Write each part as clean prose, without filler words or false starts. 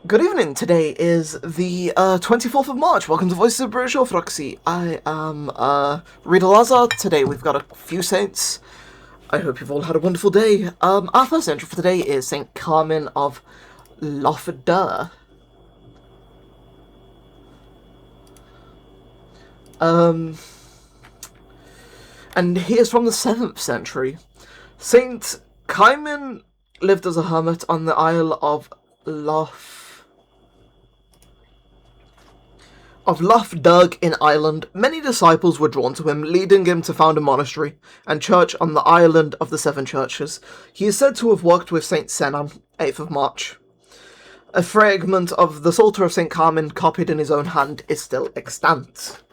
Good evening. Today is the 24th of March. Welcome to Voices of British Orthodoxy. I am Rita Lazar. Today we've got a few saints. I hope you've all had a wonderful day. Our first entry for today is Saint Carmen of Loughdur. And he is from the 7th century. Saint Carmen lived as a hermit on the Isle of Loughdur in Ireland. Many disciples were drawn to him, leading him to found a monastery and church on the island of the Seven Churches. He is said to have worked with Saint Senan, 8th of March. A fragment of the Psalter of Saint Carmen, copied in his own hand, is still extant.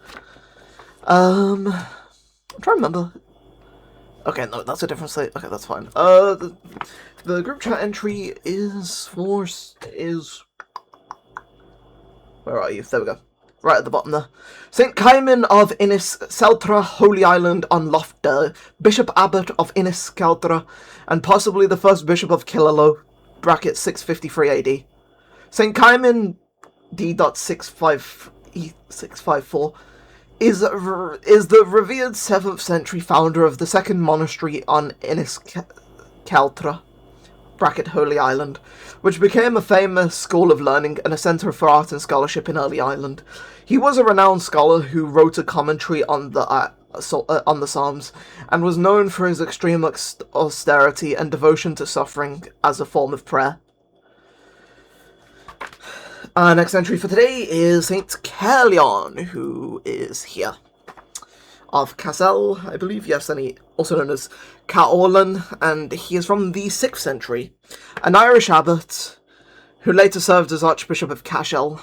I'm trying to remember. Okay, no, that's a different slate. Okay, that's fine. The group chat entry is where are you? There we go. Right at the bottom there. Saint Caiman of Innis Celtra, Holy Island on Loughdur, Bishop Abbot of Innis Celtra, and possibly the first Bishop of Killaloe, bracket 653 AD. Saint Caiman D.654 is the revered 7th century founder of the second monastery on Innis Celtra, bracket Holy Island, which became a famous school of learning and a centre for art and scholarship in early Ireland. He was a renowned scholar who wrote a commentary on the Psalms, and was known for his extreme austerity and devotion to suffering as a form of prayer. Our next entry for today is Saint Cairlon, who is here, of Cassel, I believe, yes, and he also known as Cairlon, and he is from the 6th century, an Irish abbot who later served as Archbishop of Cashel.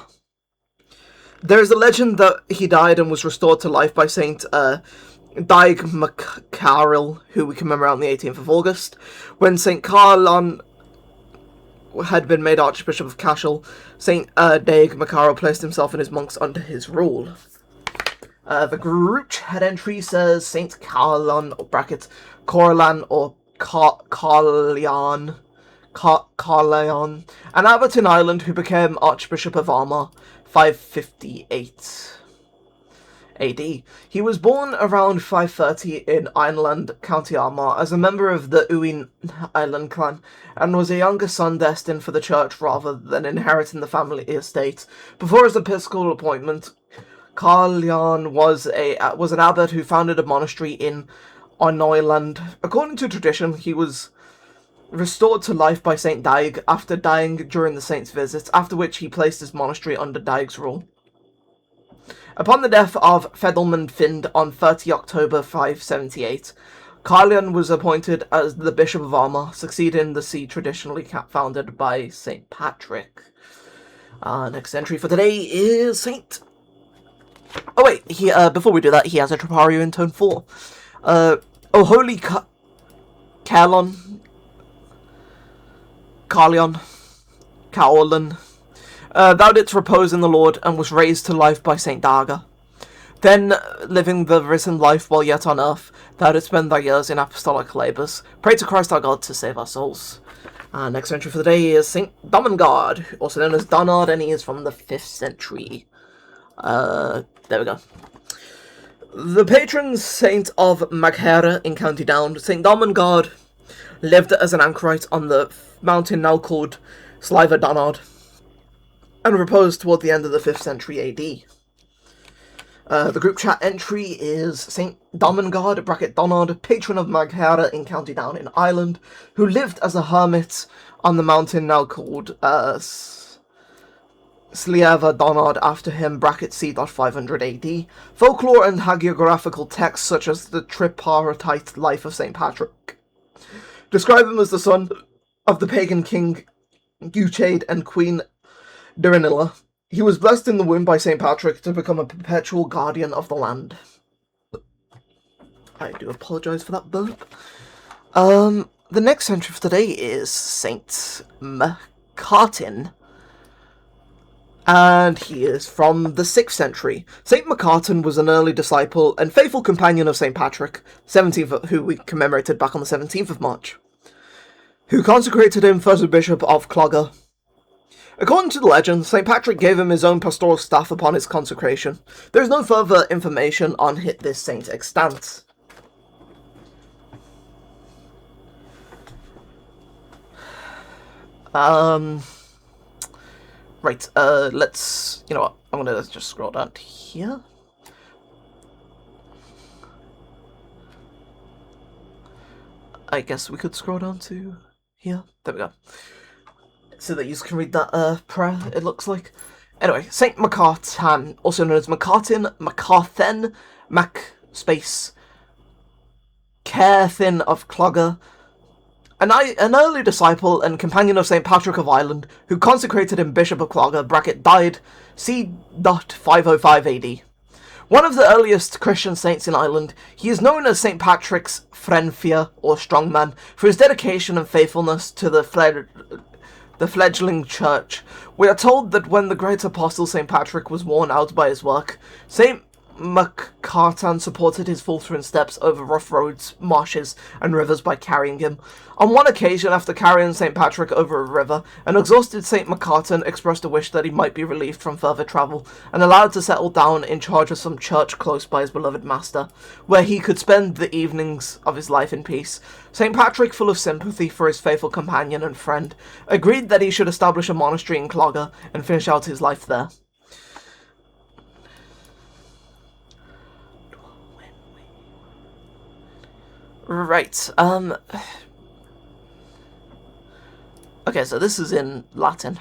There is a legend that he died and was restored to life by Saint Daga MacCairthinn, who we commemorate on the 18th of August. When Saint Cairlon had been made Archbishop of Cashel, Saint Daga MacCairthinn placed himself and his monks under his rule. The group chat entry says Saint Cairlon, bracket Cairlan or Cairlion, an abbot in Ireland who became Archbishop of Armagh, 558 AD. He was born around 530 in Ireland, County Armagh, as a member of the Uin Island clan, and was a younger son destined for the church rather than inheriting the family estate. Before his episcopal appointment, Cairlon was an abbot who founded a monastery on Ireland. According to tradition, he was restored to life by Saint Daga after dying during the saint's visits, after which he placed his monastery under Daga's rule. Upon the death of Fedelman Find on 30 October 578, Cairlon was appointed as the Bishop of Armagh, succeeding the see traditionally founded by Saint Patrick. Next entry for today is Saint... Oh wait, before we do that, he has a Troparion in tone 4. O holy Cairlon, thou didst repose in the Lord, and was raised to life by Saint Daga. Then, living the risen life while yet on earth, thou didst spend thy years in apostolic labours. Pray to Christ our God to save our souls. Next entry for the day is Saint Domengard, also known as Donard, and he is from the 5th century. There we go. The patron saint of Macartan in County Down, Saint Domengard, lived as an anchorite on the mountain now called Sliver Donard, and reposed toward the end of the 5th century AD. The group chat entry is Saint Domengard, bracket Donard, patron of Macartan in County Down in Ireland, who lived as a hermit on the mountain now called Slieva Donard after him, bracket c. 500 AD. Folklore and hagiographical texts such as the tripartite life of Saint Patrick describe him as the son of the pagan king Guchaid and Queen Durinilla. He was blessed in the womb by Saint Patrick to become a perpetual guardian of the land. I do apologise for that burp. The next entry for today is Saint Macartan, and he is from the 6th century. Saint Macartan was an early disciple and faithful companion of Saint Patrick, who we commemorated back on the 17th of March, who consecrated him first bishop of Clogher. According to the legend, St. Patrick gave him his own pastoral staff upon his consecration. There is no further information on this saint extant. Right, let's, you know what, I'm gonna just scroll down here. I guess we could scroll down to here. There we go. So that you can read that prayer, it looks like. Anyway, Saint Macartan, also known as MacCairthinn, MacCairthinn of Clogher, an early disciple and companion of Saint Patrick of Ireland, who consecrated him Bishop of Clogher, died c. 505 AD. One of the earliest Christian saints in Ireland, he is known as St. Patrick's Frenfia, or strongman, for his dedication and faithfulness to the fledgling church. We are told that when the great apostle St. Patrick was worn out by his work, St. Macartan supported his faltering steps over rough roads, marshes, and rivers by carrying him. On one occasion, after carrying St. Patrick over a river, an exhausted St. Macartan expressed a wish that he might be relieved from further travel, and allowed to settle down in charge of some church close by his beloved master, where he could spend the evenings of his life in peace. St. Patrick, full of sympathy for his faithful companion and friend, agreed that he should establish a monastery in Clogher and finish out his life there. Right, okay, so this is in Latin.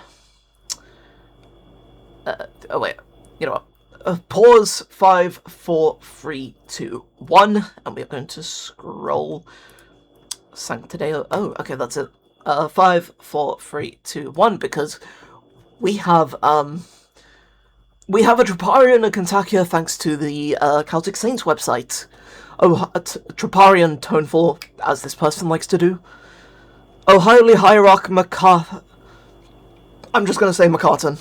Oh wait, you know what? Pause 5, 4, 3, 2, 1, and we're going to scroll. Sancta Deo. Oh, okay, that's it. 5, 4, 3, 2, 1, because we have a Troparion and Kontakion thanks to the Celtic Saints website. Oh, Troparion toneful, as this person likes to do. Oh, holy Hierarch MacCairthinn. I'm just going to say Macartan.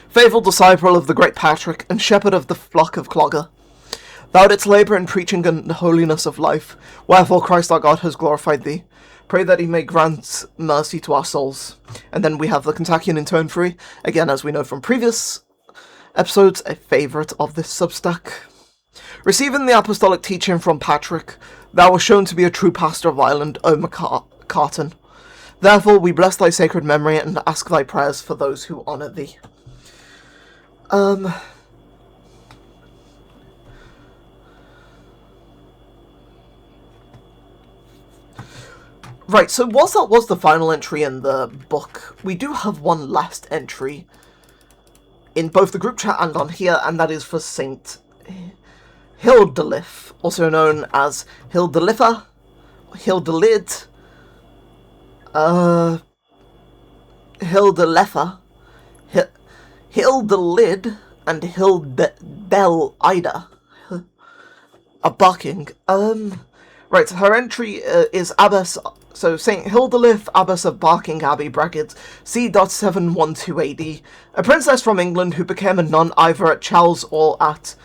Faithful disciple of the great Patrick, and shepherd of the flock of Clogher. Thou didst labour in preaching and holiness of life, wherefore Christ our God has glorified thee. Pray that he may grant mercy to our souls. And then we have the Kontakion in turn 3, again, as we know from previous episodes, a favourite of this substack. Receiving the apostolic teaching from Patrick, thou wast shown to be a true pastor of Ireland, O Macartan. Therefore, we bless thy sacred memory and ask thy prayers for those who honour thee. Right, so whilst that was the final entry in the book, we do have one last entry in both the group chat and on here, and that is for Saint Hildolif, also known as Hildolitha, Hildolid, Hildeletha, Hildelid, and Hildelida are barking. Right, her entry is Abbess, so St. Hildolith, Abbess of Barking Abbey, brackets, c. 712 AD, a princess from England who became a nun either at Charles or at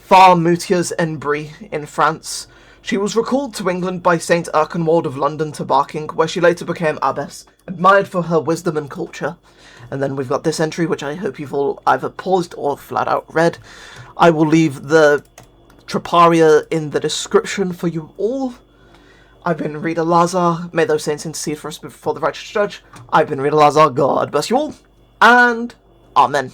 Farmutiers en Brie in France. She was recalled to England by St. Erkenwald of London to Barking, where she later became abbess, admired for her wisdom and culture. And then we've got this entry, which I hope you've all either paused or flat out read. I will leave the Troparia in the description for you all. I've been Rita Lazar. May those saints intercede for us before the righteous judge. I've been Rita Lazar. God bless you all, and Amen.